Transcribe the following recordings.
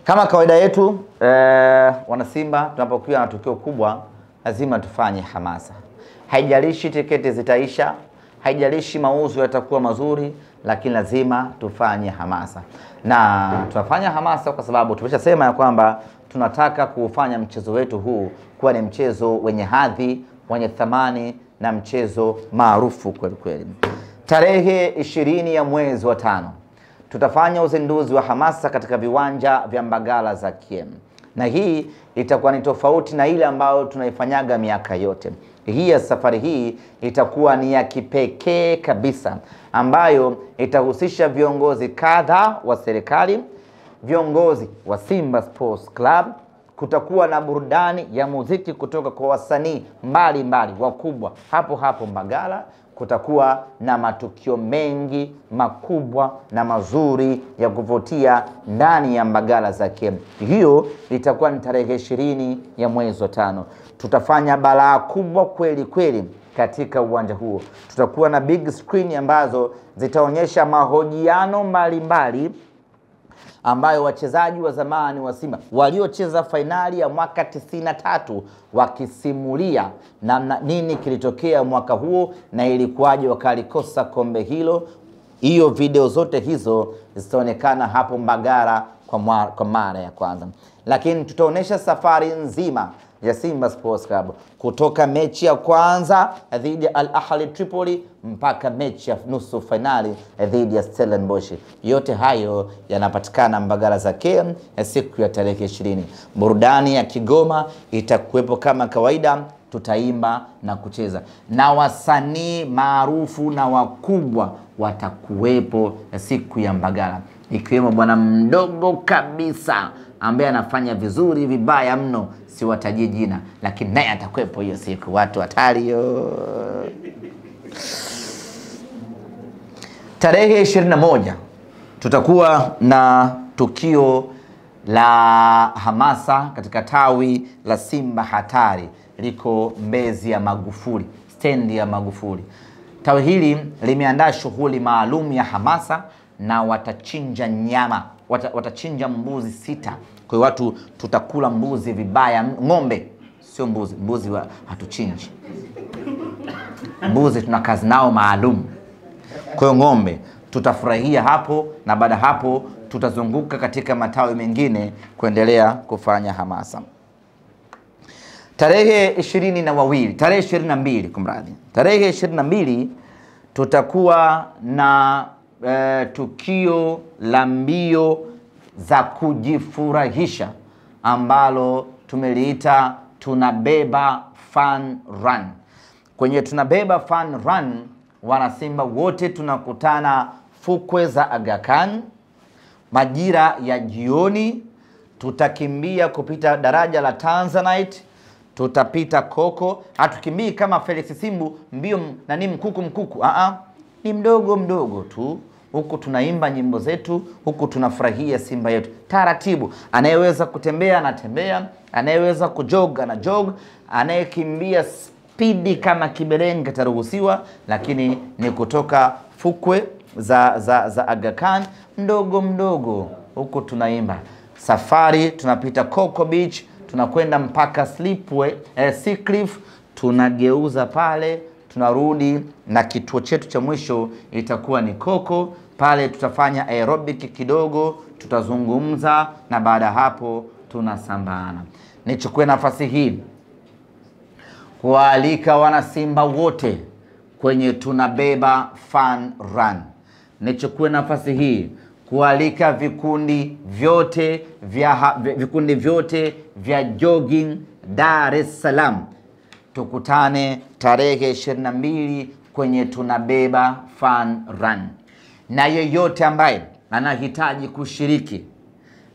Kama kawaida yetu wana Simba, tunapokuwa na tukio kubwa lazima tufanye hamasa. Haijalishi tiketi zitaisha, haijalishi mauzo yatakuwa mazuri, lakini lazima tufanye hamasa. Na tunafanya hamasa kwa sababu tumeshasema ya kwamba tunataka kufanya mchezo wetu huu kuwa ni mchezo wenye hadhi, wenye thamani na mchezo maarufu kweli kweli. Tarehe 20 ya mwezi wa 5 tutafanya uzinduzi wa hamasa katika viwanja vya Mbagala za KM. Na hii itakuwa ni tofauti na ile ambayo tunaifanyaga miaka yote. Hii ya safari hii itakuwa ni ya kipekee kabisa, ambayo itahusisha viongozi kadha wa serikali, viongozi wa Simba Sports Club. Kutakuwa na burudani ya muziki kutoka kwa wasanii mbalimbali wakubwa hapo hapo Mbagala. Kutakuwa na matukio mengi makubwa na mazuri ya kuvutia ndani ya Mbagala za KM. Hiyo itakuwa ni tarehe 20 ya mwezi wa 5. Tutafanya balaa kubwa kweli kweli katika uwanja huo. Tutakuwa na big screen ambazo zitaonyesha mahojiano mbalimbali ambayo wachezaji wa zamani wa Simba waliocheza fainali ya mwaka 93 wakisimulia namna nini kilitokea mwaka huo na ilikuwaje wakalikosa kombe hilo. Hiyo video zote hizo zitaonekana hapo Mbagala kwa mara ya kwanza. Lakini tutaonesha safari nzima ya Simba Sports Club kutoka mechi ya kwanza dhidi ya Al Ahly Tripoli mpaka mechi ya nusu finali dhidi ya Stellenbosch. Yote hayo yanapatikana Mbagala za KM siku ya tarehe 20. Burudani ya Kigoma itakuwepo kama kawaida, tutaimba na kucheza na wasanii maarufu na wakubwa watakuwepo siku ya Mbagala, ikiwemo bwana mdogo kabisa ambaye anafanya vizuri vibaya mno, si wataji jina, lakini naye atakuwepo hiyo siku. Watu hatari yo. Tarehe 21 tutakuwa na tukio la hamasa katika tawi la Simba Hatari, liko Mbezi ya Magufuli, stendi ya Magufuli. Tawi hili limeandaa shughuli maalum ya hamasa na watachinja nyama, watachinja mbuzi 6. Kwa watu tutakula mbuzi vibaya, ng'ombe sio mbuzi. Mbuzi hatuchinji. Mbuzi tuna kazi nao maalum. Kwa ng'ombe tutafurahia hapo, na baada hapo tutazunguka katika matawi mengine kuendelea kufanya hamasa. Tarehe 22 kumradhi. Tarehe 22 tutakuwa na tukio la mbio za kujifurahisha ambalo tumeliita Tunabeba Fun Run. Kwenye Tunabeba Fun Run, wana Simba wote tunakutana fukwe za Aga Khan majira ya jioni. Tutakimbia kupita daraja la Tanzanite, tutapita Koko. Hatukimbii kama Felix Simbu mbio na ni mkuku. Ni mdogo mdogo tu. Huku tunaimba nyimbo zetu, huku tunafurahia Simba yetu taratibu. Anayeweza kutembea anatembea, anayeweza kujog ana jog, anayekimbia spidi kama kiberenge taruhusiwa, lakini ni kutoka fukwe za Aga Khan mdogo mdogo. Huku tunaimba. Safari tunapita Coco Beach, tunakwenda mpaka Sea Cliff, tunageuza pale, tunarudi na kituo chetu cha mwisho itakuwa ni Coco. Pale tutafanya aerobic kidogo, tutazungumza, na baada hapo tunasambana. Nichukue nafasi hii kualika wana Simba wote kwenye Tunabeba Fun Run. Nichukue nafasi hii kualika vikundi vyote vya jogging Dar es Salaam. Tukutane tarehe 22 kwenye Tunabeba Fun Run. Na yeyote ambaye anahitaji kushiriki,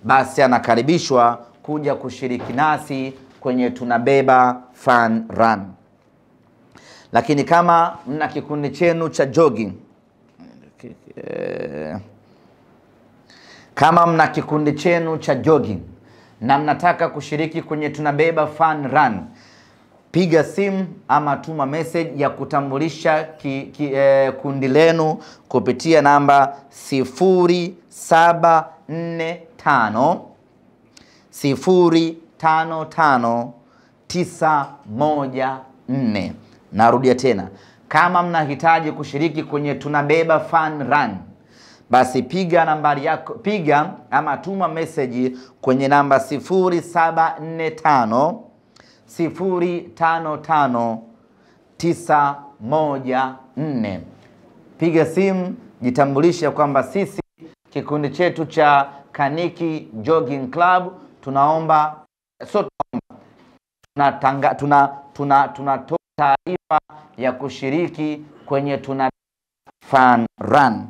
basi anakaribishwa kuja kushiriki nasi kwenye Tunabeba Fun Run. Lakini kama mna kikundi chenu cha jogging, na mnataka kushiriki kwenye Tunabeba Fun Run, piga simu ama tuma message ya kutambulisha kundi lenu kupitia namba 0745 055914. Narudia tena, kama mnahitaji kushiriki kwenye Tunabeba Fun Run, basi piga nambari yako, piga ama tuma message kwenye namba 0745 055 914. Piga simu, jitambulishe kwamba sisi kikundi chetu cha Kaniki Jogging Club tunatoa taarifa ya kushiriki kwenye Tunabeba Fun Run.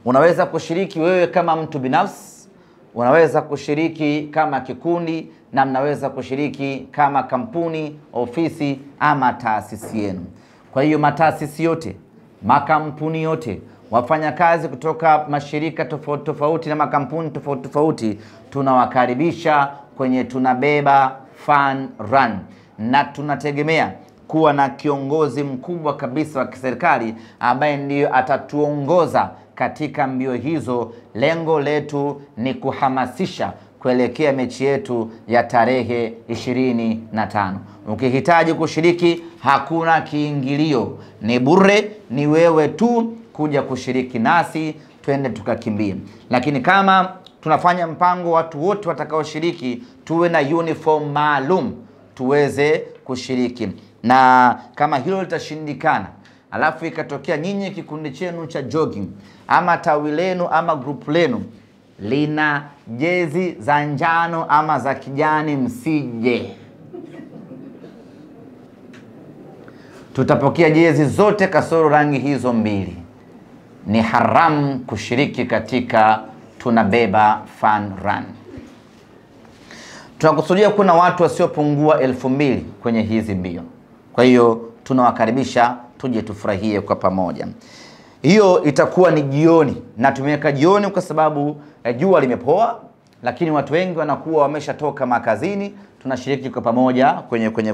Unaweza kushiriki wewe kama mtu binafsi, unaweza kushiriki kama kikundi, na mnaweza kushiriki kama kampuni, ofisi ama taasisi yenu. Kwa hiyo mataasisi yote, makampuni yote, wafanyakazi kutoka mashirika tofauti tofauti na makampuni tofauti tofauti, tunawakaribisha kwenye Tunabeba Fun Run, na tunategemea kuwa na kiongozi mkubwa kabisa wa kiserikali ambaye ndiyo atatuongoza katika mbio hizo. Lengo letu ni kuhamasisha kuelekea mechi yetu ya tarehe 25. Ukihitaji kushiriki, hakuna kiingilio, ni bure, ni wewe tu kuja kushiriki nasi, twende tukakimbie. Lakini kama tunafanya mpango watu wote watakaoshiriki tuwe na uniform maalum tuweze kushiriki, na kama hilo litashindikana, alafu ikatokea nyinyi kikundi chenu cha jogging ama tawi lenu ama group lenu lina jezi za njano ama za kijani, msije. Tutapokea jezi zote kasoro rangi hizo mbili. Ni haramu kushiriki katika Tunabeba Fun Run. Tunakusudia kuna watu wasiopungua 2000 kwenye hizi mbio. Kwa hiyo tunawakaribisha tuje tufurahie kwa pamoja. Hiyo itakuwa ni jioni, na tumeweka jioni kwa sababu jua limepoa, lakini watu wengi wanakuwa wameshatoka makazini. Tunashiriki kwa pamoja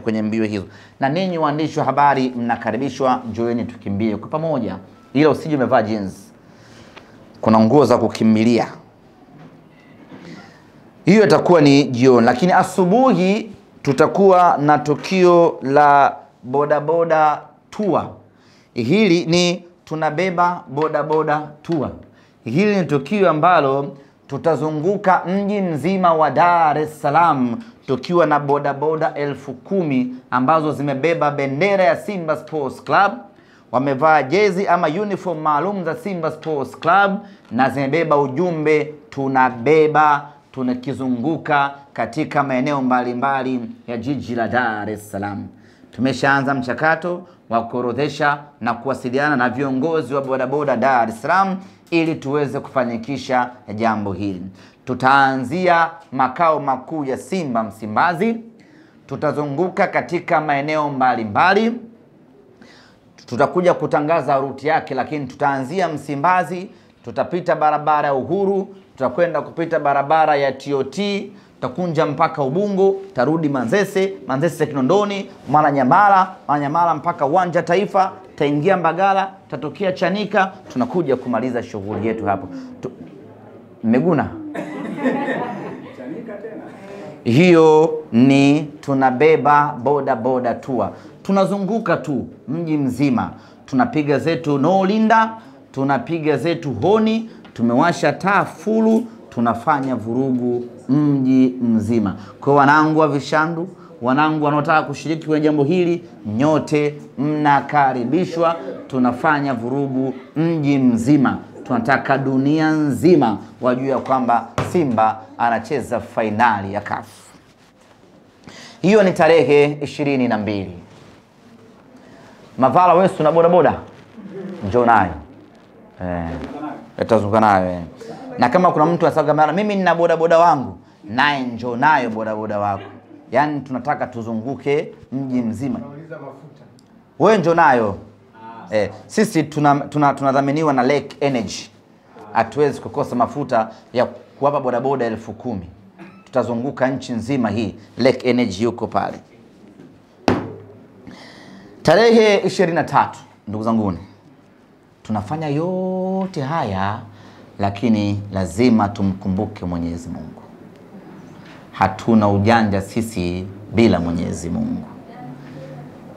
kwenye mbio hizo, na ninyi waandishi wa habari mnakaribishwa, joini tukimbie kwa pamoja. Ila usije umevaa jeans, kuna nguo za kukimbilia. Hiyo itakuwa ni jioni, lakini asubuhi tutakuwa na tukio la bodaboda tour. Hili ni Tunabeba bodaboda tour. Hili ni tukio ambalo tutazunguka mji mzima wa Dar es Salaam tukiwa na bodaboda 10,000 ambazo zimebeba bendera ya Simba Sports Club, wamevaa jezi ama uniform maalum za Simba Sports Club, na zimebeba ujumbe tunabeba, tunakizunguka katika maeneo mbalimbali ya jiji la Dar es Salaam. Tumeshaanza mchakato wa kuorodhesha na kuwasiliana na viongozi wa bodaboda Dar es Salaam ili tuweze kufanikisha jambo hili. Tutaanzia makao makuu ya Simba Msimbazi, tutazunguka katika maeneo mbalimbali, tutakuja kutangaza ruti yake, lakini tutaanzia Msimbazi, tutapita barabara ya Uhuru, tutakwenda kupita barabara ya TOT, tutakunja mpaka Ubungo, tarudi Manzese Kinondoni, Mwananyamala mpaka Uwanja Taifa, taingia Mbagala, tatokea Chanika, tunakuja kumaliza shughuli yetu hapo. Mmeguna? Chanika tena. Hiyo ni Tunabeba bodaboda tour. Tunazunguka tu mji mzima, tunapiga zetu no linda, tunapiga zetu honi, tumewasha taa fulu, tunafanya vurugu mji mzima. Kwa wanangu wa Vishandu, wanangu wanaotaka kushiriki kwenye jambo hili, nyote mnakaribishwa. Tunafanya vurugu mji mzima, tunataka dunia nzima wajue kwamba Simba anacheza fainali ya CAF. Hiyo ni tarehe 22. Mavala, wewe una bodaboda? Njoo nayo. Tutazunguka nayo. Na kama kuna mtu anasema mimi nina bodaboda wangu, naye njoo nayo bodaboda wako. Yaani tunataka tuzunguke mji mzima. Unauliza mafuta. Wewe njoo nayo. Sisi tunadhaminiwa na Lake Energy. Hatuwezi kukosa mafuta ya kuwapa bodaboda 10,000. Tutazunguka nchi nzima hii. Lake Energy yuko pale. Tarehe 23, ndugu zanguni, tunafanya yote haya, lakini lazima tumkumbuke Mwenyezi Mungu. hatuna ujanja sisi bila Mwenyezi Mungu.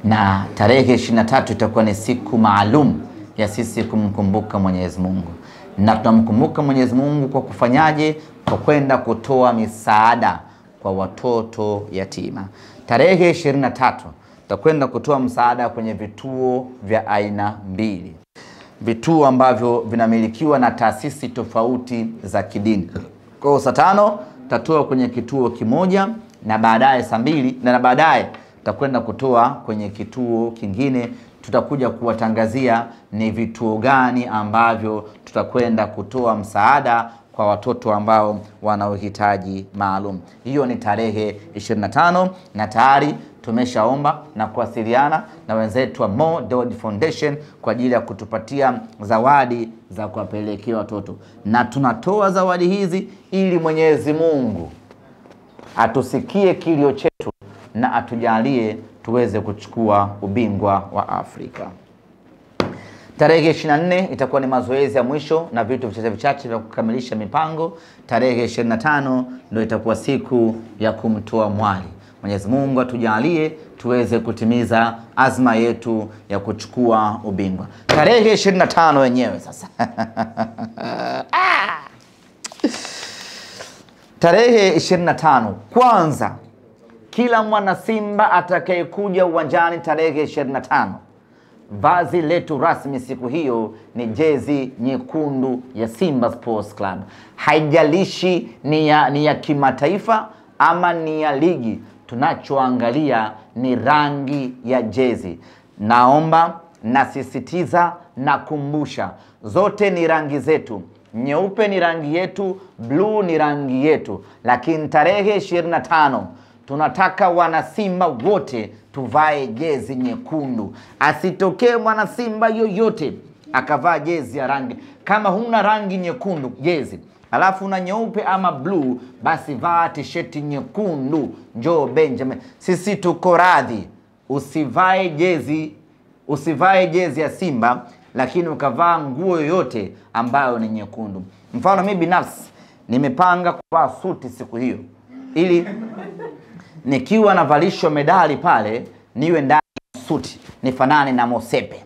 Na tarehe 23 itakuwa ni siku maalum ya sisi kumkumbuka Mwenyezi Mungu. Na tunamkumbuka Mwenyezi Mungu kwa kufanyaje? Kwa kwenda kutoa misaada kwa watoto yatima. Tarehe 23 tutakwenda kutoa msaada kwenye vituo vya aina mbili. Vituo ambavyo vinamilikiwa na taasisi tofauti za kidini. Kwa saa 5 tutatoa kwenye kituo kimoja, na baadaye saa 2 na baadaye tutakwenda kutoa kwenye kituo kingine. Tutakuja kuwatangazia ni vituo gani ambavyo tutakwenda kutoa msaada kwa watoto ambao wana uhitaji maalum. Hiyo ni tarehe 25, na tayari tumeshaomba na kuwasiliana na wenzetu wa More Dewji Foundation kwa ajili ya kutupatia zawadi za kuwapelekea watoto, na tunatoa zawadi hizi ili Mwenyezi Mungu atusikie kilio chetu na atujalie tuweze kuchukua ubingwa wa Afrika. Tarehe 24 itakuwa ni mazoezi ya mwisho na vitu vichache vya kukamilisha mipango. Tarehe 25 ndio itakuwa siku ya kumtoa mwali. Mwenyezi Mungu atujalie tuweze kutimiza azma yetu ya kuchukua ubingwa. Tarehe 25 wenyewe sasa. Tarehe 25, kwanza kila mwana Simba atakayekuja uwanjani tarehe 25, vazi letu rasmi siku hiyo ni jezi nyekundu ya Simba Sports Club. Haijalishi ni ya kimataifa ama ni ya ligi, tunachoangalia ni rangi ya jezi. Naomba, nasisitiza, nakumbusha, zote ni rangi zetu. Nyeupe ni rangi yetu, blue ni rangi yetu. Lakini tarehe 25 tunataka wana Simba wote tuvae jezi nyekundu. Asitokee mwana Simba yoyote akavaa jezi ya rangi. Kama huna rangi nyekundu jezi, alafu una nyeupe ama blue, basi vaa t-shirt nyekundu. Njoo Benjamin, sisi tuko radhi. Usivae jezi ya Simba lakini ukavaa nguo yoyote ambayo ni nyekundu. Mfano mimi binafsi nimepanga kuvaa suti siku hiyo, ili nikiwa navalishwa medali pale niwe ndani ya suti nifanane na Mosepe.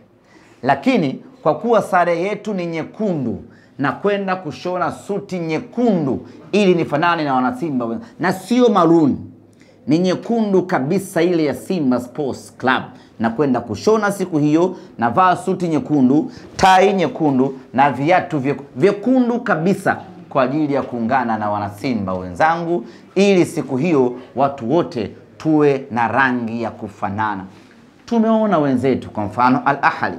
Lakini kwa kuwa sare yetu ni nyekundu, na kwenda kushona suti nyekundu ili nifanane na wanasimba, na sio maroon, ni nyekundu kabisa ile ya Simba Sports Club. Na kwenda kushona siku hiyo, na vaa suti nyekundu, tai nyekundu na viatu vyekundu kabisa kwa ajili ya kuungana na wanasimba wenzangu, ili siku hiyo watu wote tuwe na rangi ya kufanana. Tumeona wenzetu kwa mfano Al-Ahli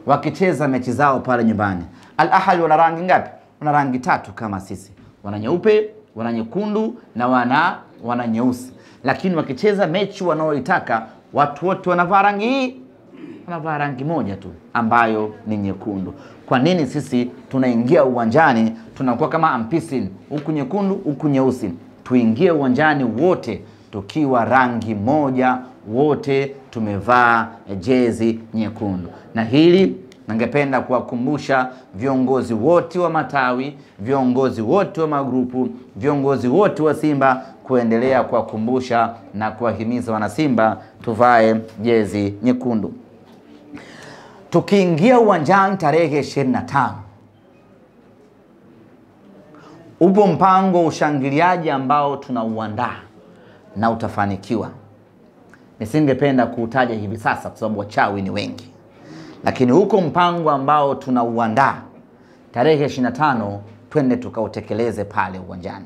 wakicheza mechi zao pale nyumbani. Al-Ahli wana rangi ngapi? Wana rangi 3 kama sisi. Wana nyeupe, wana nyekundu na wana nyeusi. Lakini wakicheza mechi wanaoitaka, watu wote wanavaa rangi hii, wanavaa rangi moja tu ambayo ni nyekundu. Kwa nini sisi tunaingia uwanjani tunakuwa kama ampisin, huku nyekundu huku nyeusi? Tuingie uwanjani wote tukiwa rangi moja, wote tumevaa jezi nyekundu. Na hili ningependa kuwakumbusha viongozi wote wa matawi, viongozi wote wa magrupu, viongozi wote wa Simba, kuendelea kuwakumbusha na kuwahimiza wana Simba tuvae jezi nyekundu. Tukiingia uwanjani tarehe 25, upo mpango wa ushangiliaji ambao tunauandaa na utafanikiwa. Nisingependa kuutaja hivi sasa kwa sababu wachawi ni wengi, lakini huko mpango ambao tunauandaa tarehe 25, twende tukautekeleze pale uwanjani,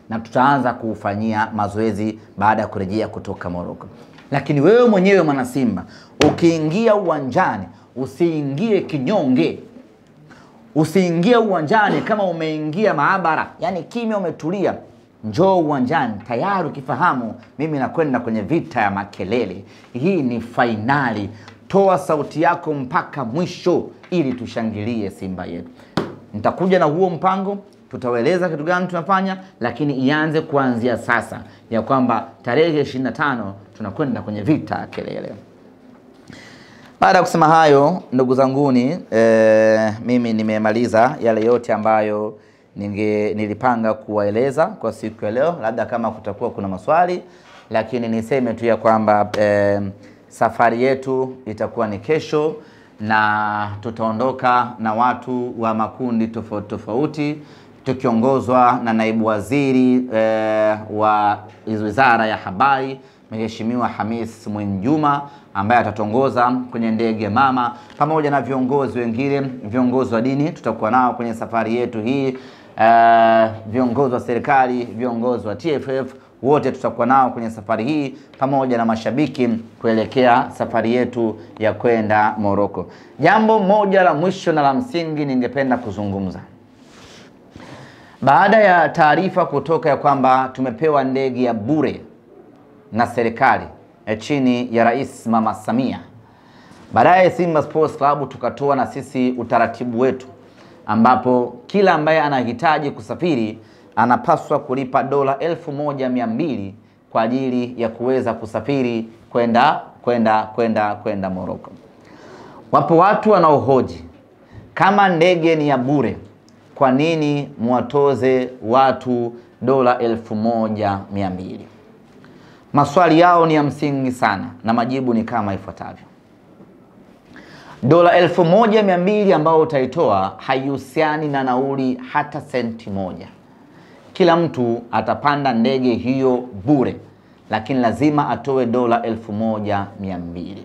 na tutaanza kuufanyia mazoezi baada ya kurejea kutoka Morocco. Lakini wewe mwenyewe mwana Simba, ukiingia uwanjani usiingie kinyonge. Usiingie uwanjani kama umeingia maabara, yani kimya umetulia. Njoo uwanjani tayari ukifahamu mimi nakwenda kwenye vita ya makelele. Hii ni fainali. Toa sauti yako mpaka mwisho ili tushangilie Simba yetu. Nitakuja na huo mpango, tutawaeleza kitu gani tunafanya, lakini ianze kuanzia sasa ya kwamba tarehe 25 tunakwenda kwenye vita ya kelele. Baada ya kusema hayo, ndugu zanguni, mimi nimemaliza yale yote ambayo nilipanga kuwaeleza kwa siku ya leo, labda kama kutakuwa kuna maswali, lakini niseme tu ya kwamba safari yetu itakuwa ni kesho, na tutaondoka na watu wa makundi tofauti tofauti, tukiongozwa na naibu waziri wa Wizara ya Habari, Mheshimiwa Hamis Mwinjuma, ambaye atatongoza kwenye ndege mama, pamoja na viongozi wengine, viongozi wa dini tutakuwa nao kwenye safari yetu hii, viongozi wa serikali, viongozi wa TFF, wote tutakuwa nao kwenye safari hii, pamoja na mashabiki kuelekea safari yetu ya kwenda Morocco. Jambo moja la mwisho na la msingi ningependa kuzungumza. Baada ya taarifa kutoka ya kwamba tumepewa ndege ya bure na serikali chini ya Rais Mama Samia, baadaye Simba Sports Club tukatoa na sisi utaratibu wetu, ambapo kila ambaye anahitaji kusafiri anapaswa kulipa dola 1200 kwa ajili ya kuweza kusafiri kwenda Morocco. Wapo watu wanaohoji, kama ndege ni ya bure, kwa nini muwatoze watu dola 1200? Maswali yao ni ya msingi sana, na majibu ni kama ifuatavyo. Dola 1200 ambao utaitoa haihusiani na nauli hata senti moja. Kila mtu atapanda ndege hiyo bure, lakini lazima atoe dola 1200.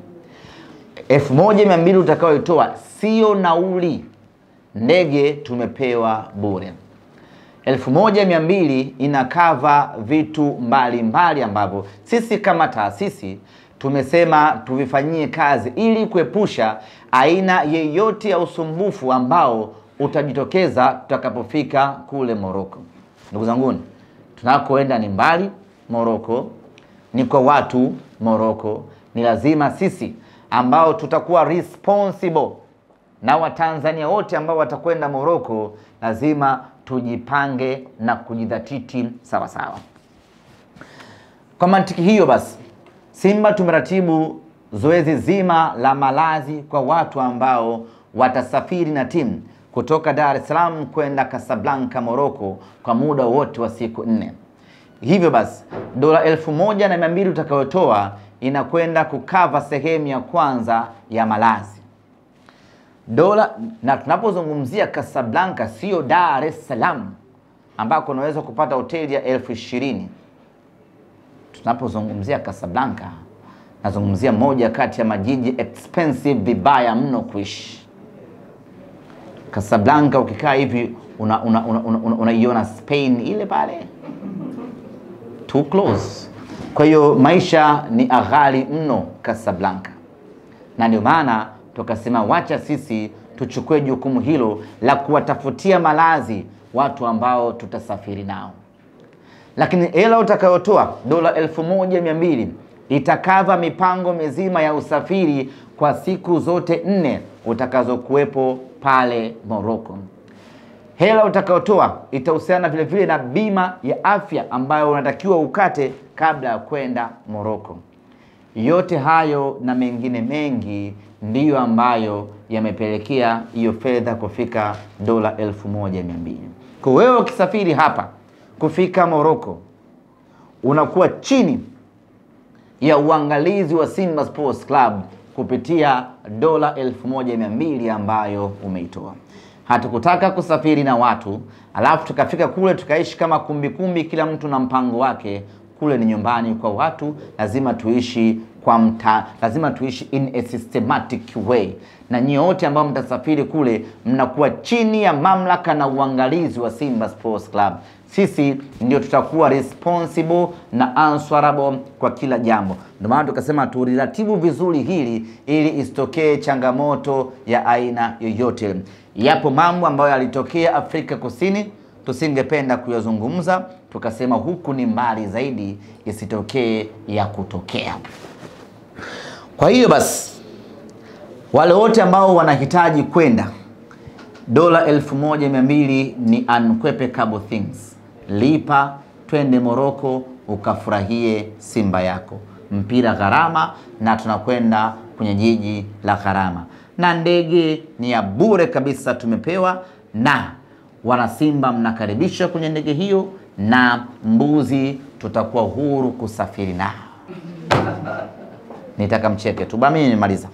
1200 utakayoitoa sio nauli, ndege tumepewa bure. 1200 inakava vitu mbalimbali ambavyo sisi kama taasisi tumesema tuvifanyie kazi ili kuepusha aina yeyote ya usumbufu ambao utajitokeza tutakapofika kule Morocco. Ndugu zangu, tunakoenda ni mbali. Morocco ni kwa watu, Morocco ni lazima sisi ambao tutakuwa responsible na Watanzania wote ambao watakwenda Morocco lazima tujipange na kujidhatiti sawa sawa. Kwa mantiki hiyo basi, Simba tumeratibu zoezi zima la malazi kwa watu ambao watasafiri na timu kutoka Dar es Salaam kwenda Casablanca Morocco kwa muda wote wa siku 4. Hivyo basi dola 1200 utakayotoa inakwenda kukava sehemu ya kwanza ya malazi. Na tunapozungumzia Casablanca sio Dar es Salaam ambako unaweza kupata hoteli ya 20,000. Tunapozungumzia Casablanca nazungumzia moja kati ya majiji expensive vibaya mno kuishi. Casablanca ukikaa hivi unaiona Spain ile pale, too close. Kwa hiyo maisha ni aghali mno Casablanca, na ndio maana tukasema wacha sisi tuchukue jukumu hilo la kuwatafutia malazi watu ambao tutasafiri nao. Lakini hela utakayotoa dola 1200 itakava mipango mizima ya usafiri kwa siku zote 4 utakazokuwepo pale Morocco. Hela utakayotoa itahusiana vile vile na bima ya afya ambayo unatakiwa ukate kabla ya kwenda Morocco. Yote hayo na mengine mengi ndiyo ambayo yamepelekea hiyo fedha kufika dola 1200. Kwa wewe ukisafiri hapa kufika Morocco unakuwa chini ya uangalizi wa Simba Sports Club kupitia dola 1200 ambayo umeitoa. Hatukutaka kusafiri na watu alafu tukafika kule tukaishi kama kumbi, kila mtu na mpango wake. Kule ni nyumbani kwa watu, lazima tuishi lazima tuishi in a systematic way. Na nyote ambao mtasafiri kule mnakuwa chini ya mamlaka na uangalizi wa Simba Sports Club. Sisi ndio tutakuwa responsible na answerable kwa kila jambo. Ndio maana tukasema turatibu vizuri hili ili isitokee changamoto ya aina yoyote. Yapo mambo ambayo yalitokea Afrika Kusini tusingependa kuyazungumza, tukasema huku ni mbali zaidi isitokee ya kutokea. Kwa hiyo basi wale wote ambao wanahitaji kwenda, dola 1200 ni unquestionable things. Lipa twende Morocco ukafurahie Simba yako. Mpira gharama na tunakwenda kwenye jiji la gharama. Na ndege ni ya bure kabisa tumepewa, na Wanasimba mnakaribishwa kwenye ndege hiyo, na mbuzi tutakuwa huru kusafiri nao. Nitaka mcheke tu. Mimi nimemaliza.